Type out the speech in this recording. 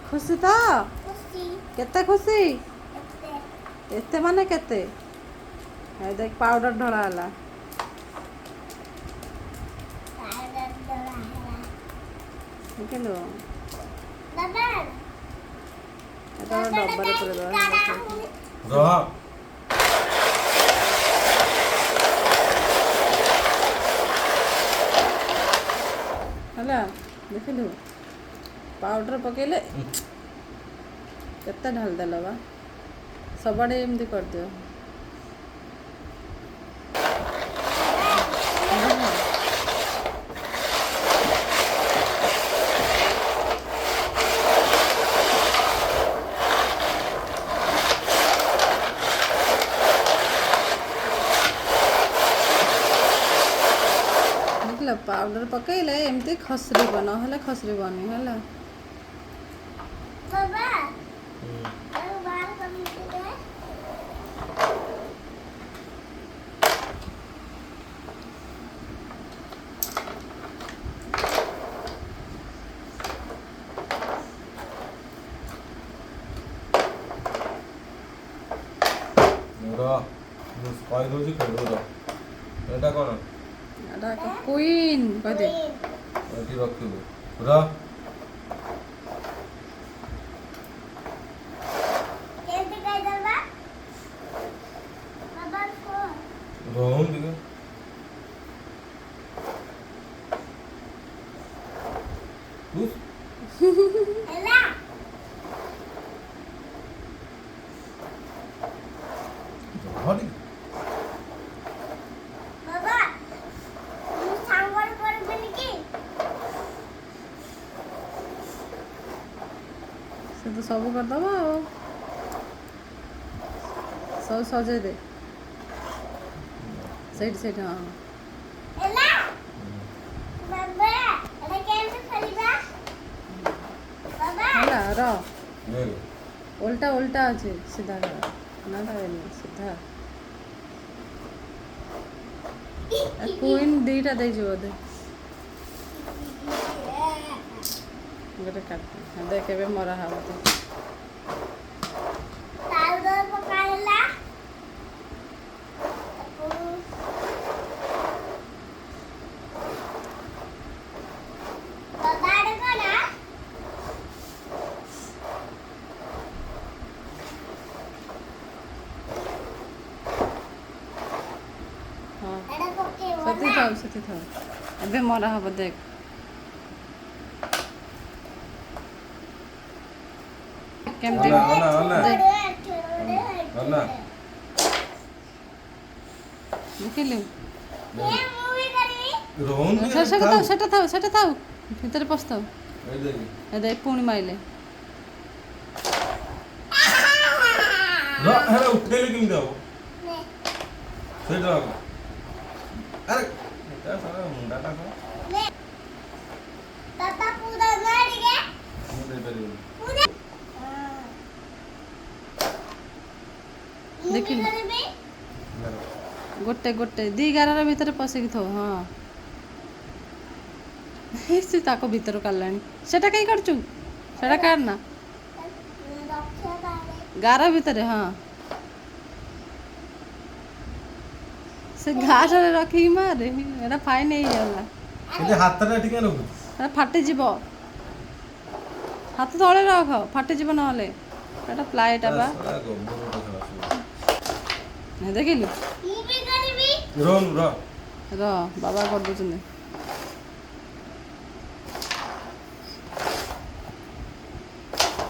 खुशी तो केते खुशी एते माने केते है देख पाउडर ढला हला देखलो बाबा এটা ডব্বারে করে দাও रह ହେଲା ଦେଖିଲୁ ପାଉଡର ପକେଇଲେ କେତେ ଢାଳି ଦେଲ ବା ସବୁଆଡ଼େ ଏମିତି କରିଦିଅ ଦେଖିଲ ପାଉଡର ପକେଇଲେ ଏମିତି ଖସରିବ ନହେଲେ ଖସରିବନି ହେଲା बाबा और बाल कभी से रह कहि दउछि खेलु रह एटा कोन ଏଟା କୁଇନ୍ କହିଦେ एठी रखिबु रह कैसे कर दलवा बाबा को रहूं दिगे तू एला हडी बाबा तू सांगवर कर बनी की ସେ ତ ସବୁ କରିଦେବ ଆଉ ସବୁ ସଜେଇ ଦେ ସେଇଠି ସେଇଠି ହଁ एला बाबा एला कैसे खेलबा बाबा ହେଲା ର ले ଓଲଟା ଓଲଟା ଅଛି ସିଧା କର ନା ସିଧା କୁଇନ୍ ଦୁଇଟା ଦେଇଛି ବୋଧେ ଗୋଟେ କାଟ ଦେଖ ଏବେ ମରା ହବ ତ पाउडर पकाएला बाबा देखो ना ହଁ एड़ा पके ସେଠି ଥାଉ ଏବେ ମରା ହବ ଦେଖ କେମିତି ना ना ଦେଖିଲୁ ये मूवी करी रहूं ସେଟା ଥାଉ ଭିତରେ ପଶଥାଉ ए देखी ଏ ଦେଖ ପୁଣି ମାଇଲେ रह हेरे उठेले किम जाओ ने सेट रख अरे एटा सारा मुंडा टा को ने दादा पूरा मार गया मु दे परिबो पूरा देखी। मूवी करी ଗୋଟେ ଗୋଟେ ଦି ଗାରର ଭିତରେ ପଶିକି ଥାଉ ହଁ ସେ ତାକୁ ଭିତରୁ କାଢ଼ିଲାଣି ସେଟା କାହିଁ କାଢୁଛୁ ସେଟା କାଢ ନା रक्षा करे ଗାର ଭିତରେ ହଁ ସେ ଗାରରେ ରଖିକି ମାରେ ଏଟା ଫାଇନ୍ ହେଇଗଲା ଏଠି ହାତଟା ଟିକେ ରଖୁ ଏଟା ଫାଟିଯିବ ହାତ ତଳେ ରଖ ଫାଟିଯିବ ନହେଲେ ଏଟା ପ୍ଲାଏଟା ବା ସାରା ଗୋବର ଦେଖିଲୁ मूवी करी रोन रो ର ବାବା କରିଦେଉଛନ୍ତି